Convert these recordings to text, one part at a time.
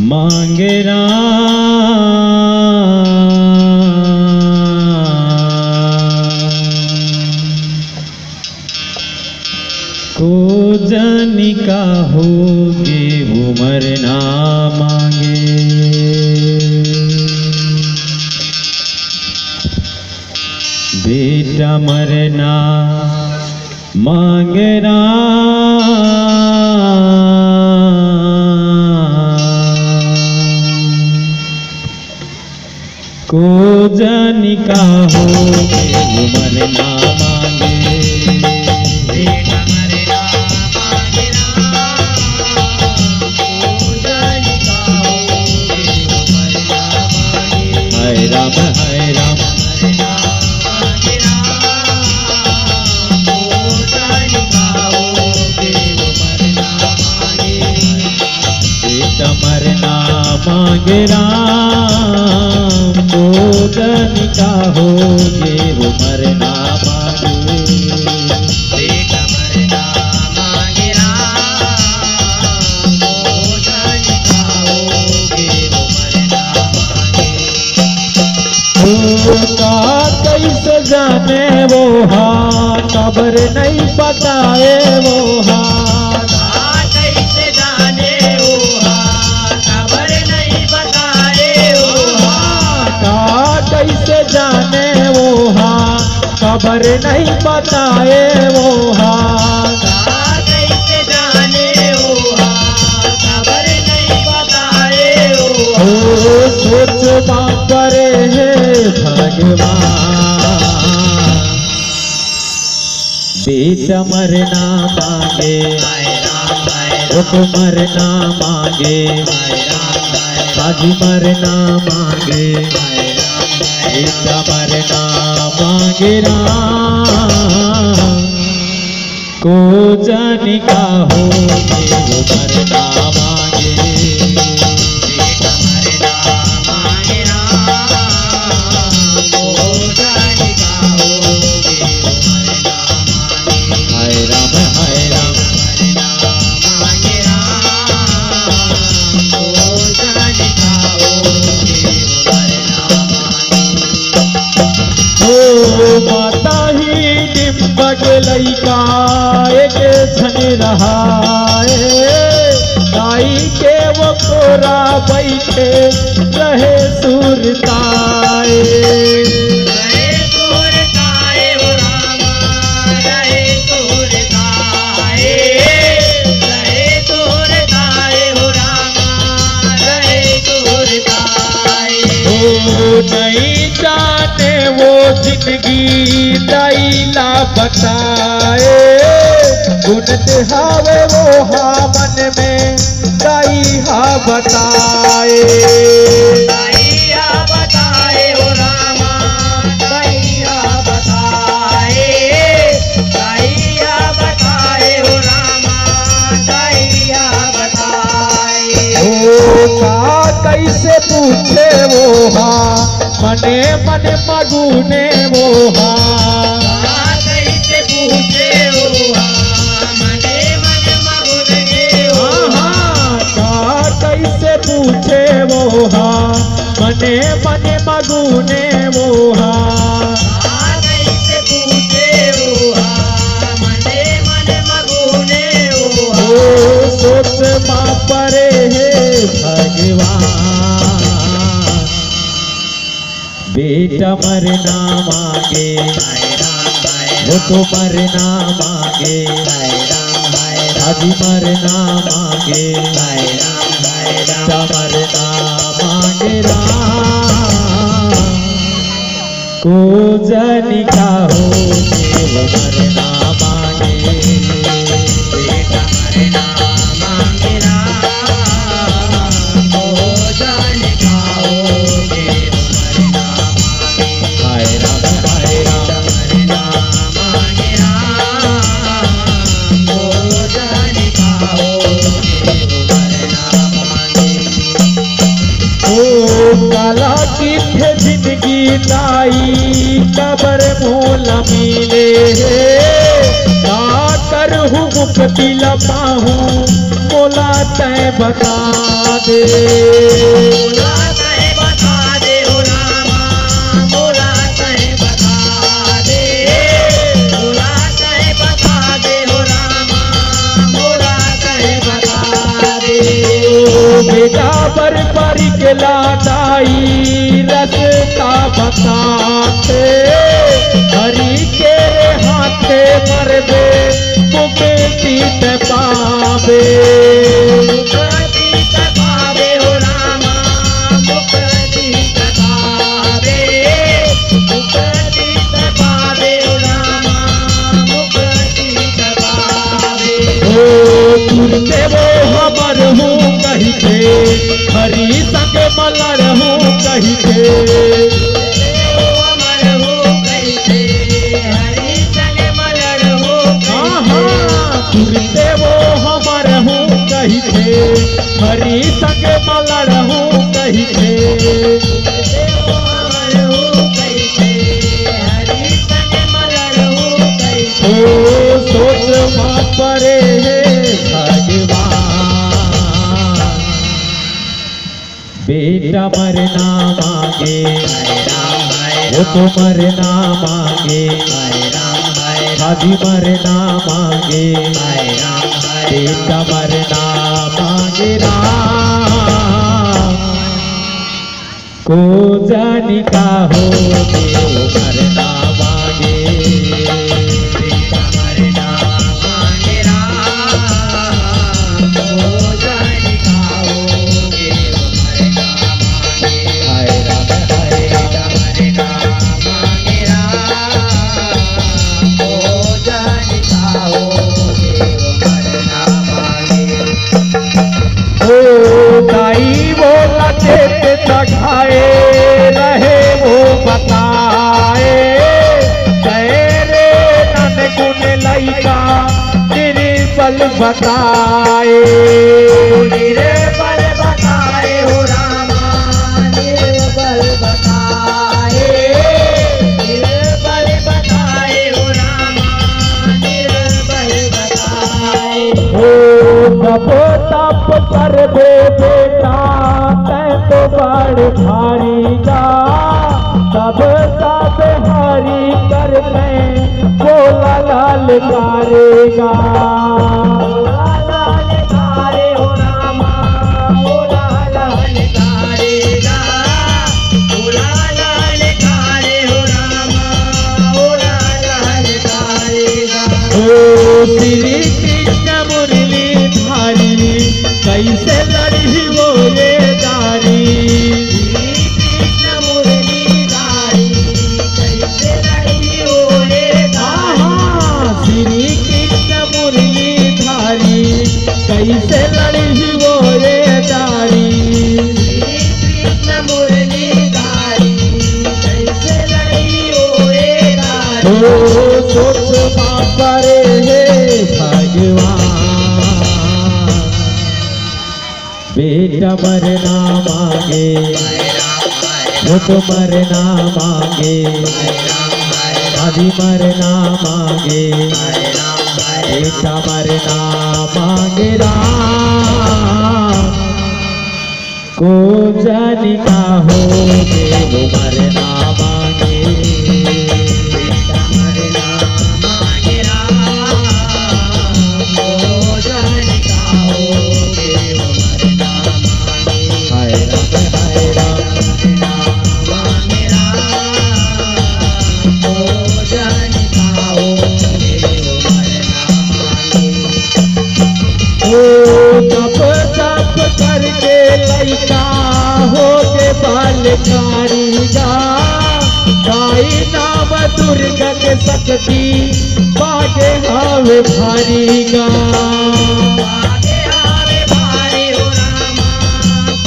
मांगे को जानी का होगे उमर ना मांगे। बेटा मरना मांगना को जानी का होगे उमर ना मांगे। बेटा मरना मांगना को जानी का होगे उमर ना मांगे। हाय राम हाय राम मरना मांगना को जानी का होगे उमर ना मांगे। बेटा मरना मांगना को जानी का होगे उमर ना मांगे। बेटा मरना मांगना को जानी का होगे उमर ना मांगे। का कैसे जाने वो हाँ खबर नहीं बताए वो हाँ। कैसे जाने वो खबर नहीं बताए वो का कैसे जाने वो हाँ खबर नहीं बताए वो हाँ। कैसे जाने वो खबर नहीं बताए वो सोच करे है भगवान। बेटा मरना मांगे तो मरना मांगे। काजी मरना मांगे बेटा मरना मांगे को जानी का होगे वो मरना मांगे। बेटा मरना मांगना को जानी का होगे उमर ना मांगे। हाय राम हाय राम मरना मांगना को जानी का होगे उमर ना मांगे। ओ माता ही डिम्बक लैका एक छन रहा दाई के वो कोरा बैठे रहे सुरताए। रहे सुरताए हो रामा रहे सुरताए। रहे सुरताए हो रामा रहे सुरताए। ओ नहीं जाने वो जिंदगी दैला बताए। गुनत हावे वो हा मन में दाई हा बताए। दैया बताए हो रामा दैया बताए। दैया बताए हो रामा दैया बताए। ओ का कैसे पूछे वो हा मने मन मगुने वो हा। कैसे पूछे हो मने मन मगुने हो का कैसे पूछे वो हा मने मन मगुने वो हा। कैसे पूछे हो मने मन मगुने हो ओ सोच माँ परे है भगवान। बेटा मरना मांगे वो तो मरना मांगे। अभी मरना मांगे बेटा मरना मांगे को जानी का होगे वो मरना मांगे। बेटा मरना मांगना को जाने का होगे उमर ना मांगे। हाय राम हाय राम मरना मांगना को जाने का होगे उमर ना मांगे। ओ काला किथे जिंदगी दाई कबर मोल मिले। ना कर हूँ मुक्ति लपाहूँ को मोला तय बता दे। मोला तय बता दे हो रामा, मोला तय बता दे, मोला तय बता दे हो रामा, मोला तय बता दे। बेटा बर परी के लादाई रस्ता बताते, हरि के हाथे मरबे मुक्ति ते पावे। मुक्ति ते पावे हो रामा, मुक्ति ते पावे, मुक्ति ते पावे हो रामा, मुक्ति ते पावे। ओ तुरते वो हमर हूँ कही थे, हरि संग मलर हूँ कही थे। अमर हो गई थे, हरि संग मलड़ हो गई थे। तुरते वो हमर हूँ कही थे, हरि संग मलर हूँ कही थे। अमर हो गई थे, हरि संग मलड़ हो गई ओ थे। सोच माँ परे है भगवान, बेटा मरना मांगे वो तो मरना मांगे, भाभी मरना मांगे, बेटा मरना मांगे राम को जानी का हो देव मरना मांगे। बेटा मरना मांगे राम, ओ जाने का होगे वो मरना मांगे। हाय राम हाय बेटा राम। मरना मांगे राम, ओ जाने का होगे वो मरना मांगे। ओ दाई वो लचेत चढ़ाए रहे वो बताए, तेरे नन गुण लैका निर्बल बताए। निर्बल बताए हो रामा, निर्बल बताए, निर्बल बताए हो रामा, निर्बल बताए। ओ तप तप कर दे बेटा तै तो बड़ भारी जा, तब सब हरी कर मैं बोला लाल करेगा। ओला लाल कारे हो रामा, ओला लाल कारेगा, ओला लाल कारे हो रामा, ओला लाल कारेगा। ओ श्री कृष्ण मुरली धारी कैसे लड़ी वो ये दारी। श्री कृष्ण मुरलीधारी, कैसे लड़ी ओरे दारी। श्री कृष्ण मुरली धारी कैसे लड़ी वो ये दारी। श्री कृष्ण मुरलीधारी, कैसे लड़ी ओरे ओ दारी। सोच माँ परे हे भगवान, बेटा मरना मांगे वो तो मरना मांगे, भाभी मरना मांगे, बेटा मरना मांगे राम को जानी का हो देव मरना मांगे। बेटा मरना मांगे राम, ओ जाने का होगे वो मरना मांगे। हाय राम हाय राम। मरना मांगे राम, ओ जाने का होगे वो मरना मांगे। ओ तप तप करके लैका हो के बाल कारीगा, गाई नाम दुर्गा के शक्ति बागे हावे भारीगा। बागे आवे भारी हो रामा,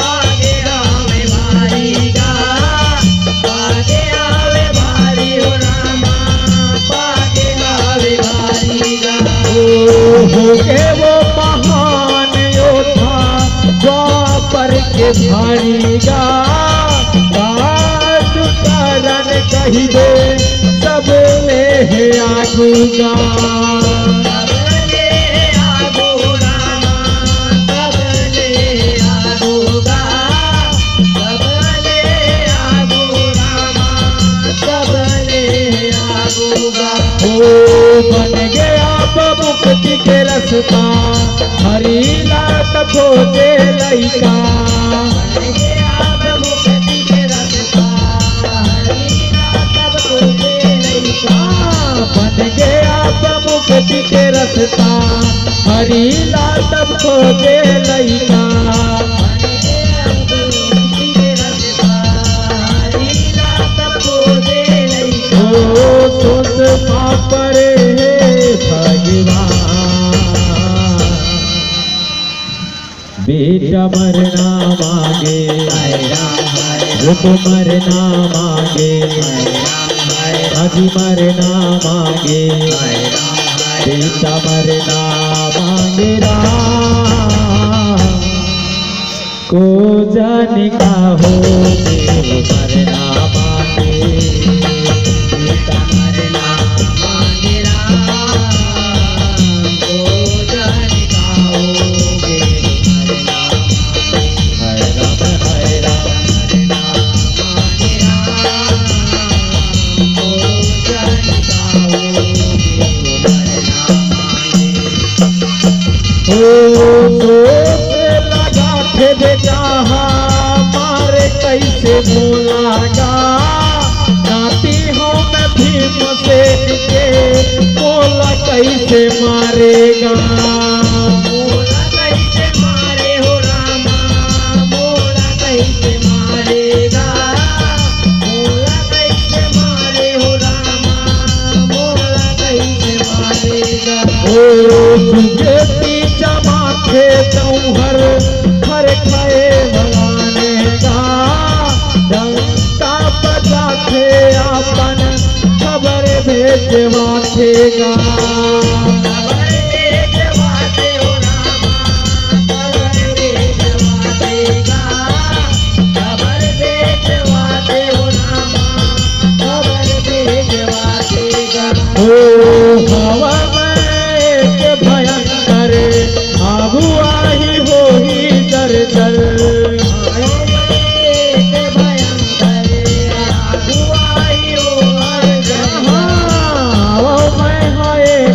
बागे आवे भारी गा, बागे आवे भारी हो रामा, बागे आवे भारी गा। हो के वो महान योद्धा द्वापर के भारीगा, राज करण कही दे सब ले आगूगा। सबले आगो रामा, रसता हरी लात खोजे लइका बन गया तब मुक्ति के रसता हरी लात खोजे लइका सोच परे भगवान बेटा मरना मांगे रुक मरना मांगे अभी मरना मांगे बेटा मरना मांगे राम को जाने का हो मरना मांगे मारे कैसे बोलागा नाती हूँ मैं भीम से के बोला कैसे मारेगा बोला कैसे मारे हो रामा बोला कैसे मारेगा बोला कैसे मारे हो रामा बोला कैसे मारेगा तुझे पीछा माथे चौहर हर खाए भगाने का डंका बजा थे अपन खबर भेजवा थेगा खबर भेजवाते हो रामा खबर भेजवातेगा खबर भेजवाते हो रामा खबर भेजवातेगा